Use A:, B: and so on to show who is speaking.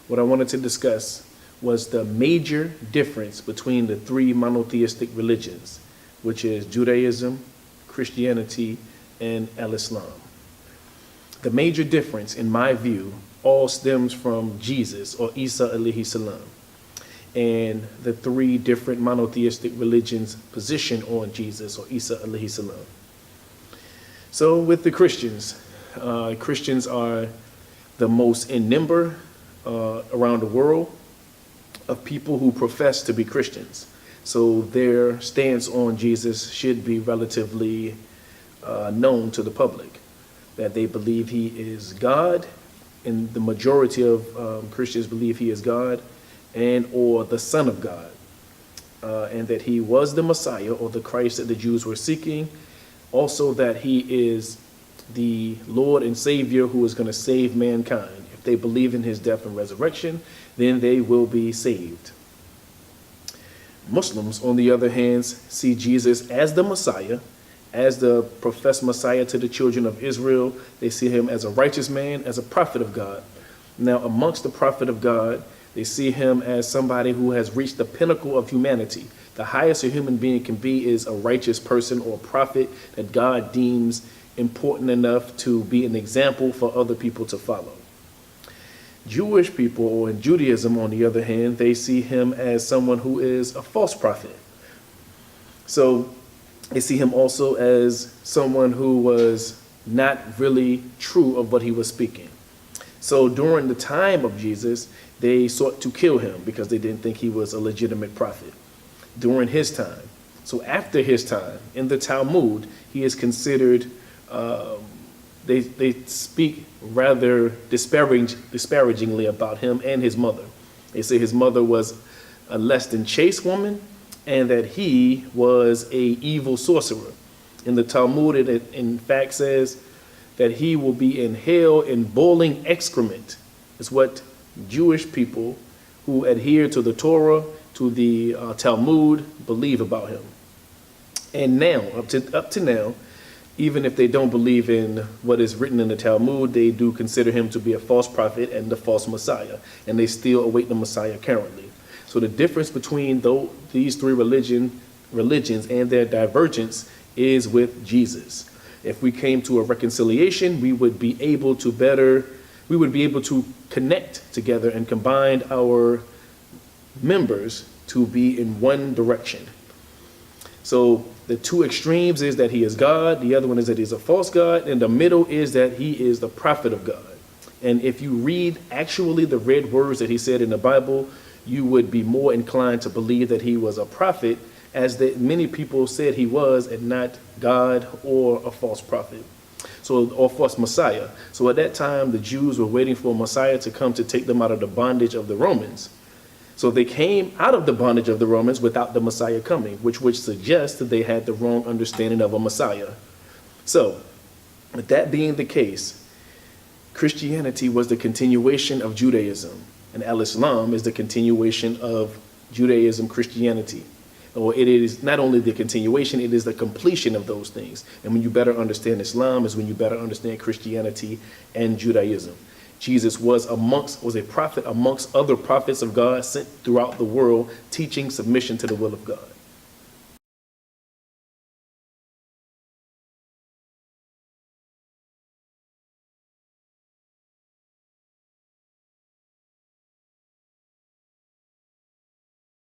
A: what I wanted to discuss was the major difference between the three monotheistic religions, which is Judaism, Christianity, and Al-Islam. The major difference, in my view, all stems from Jesus, or Isa alayhi salam, and the three different monotheistic religions' position on Jesus, or Isa alayhi salam. So with the Christians, Christians are the most in number around the world of people who profess to be Christians. So their stance on Jesus should be relatively known to the public, that they believe he is God, and the majority of Christians believe he is God and or the Son of God, and that he was the Messiah or the Christ that the Jews were seeking. Also that he is the Lord and Savior who is going to save mankind. If they believe in his death and resurrection, then they will be saved. Muslims, on the other hand, see Jesus as the Messiah, as the professed Messiah to the children of Israel. They see him as a righteous man, as a prophet of God. Now, amongst the prophet of God, they see him as somebody who has reached the pinnacle of humanity. The highest a human being can be is a righteous person or a prophet that God deems important enough to be an example for other people to follow. Jewish people, or in Judaism, on the other hand, they see him as someone who is a false prophet. So they see him also as someone who was not really true of what he was speaking. So during the time of Jesus, they sought to kill him because they didn't think he was a legitimate prophet during his time. So after his time, in the Talmud, he is considered, they speak rather disparagingly about him and his mother. They say his mother was a less than chaste woman, and that he was a evil sorcerer. In the Talmud, it in fact says that he will be in hell in boiling excrement, is what Jewish people who adhere to the Torah, to the Talmud, believe about him. And now, up to now, even if they don't believe in what is written in the Talmud, they do consider him to be a false prophet and the false Messiah, and they still await the Messiah currently. So the difference between these three religions and their divergence is with Jesus. If we came to a reconciliation, we would be able to connect together and combine our members to be in one direction. So the two extremes is that he is God, the other one is that he's a false God, and the middle is that he is the prophet of God. And if you read actually the red words that he said in the Bible, you would be more inclined to believe that he was a prophet, as that many people said he was, and not God or a false prophet. So, or false Messiah. So at that time, the Jews were waiting for a Messiah to come to take them out of the bondage of the Romans. So they came out of the bondage of the Romans without the Messiah coming, which would suggest that they had the wrong understanding of a Messiah. So, with that being the case, Christianity was the continuation of Judaism, and Al-Islam is the continuation of Judaism, Christianity. Or it is not only the continuation, it is the completion of those things. And when you better understand Islam is when you better understand Christianity and Judaism. Jesus was a prophet amongst other prophets of God sent throughout the world, teaching submission to the will of God.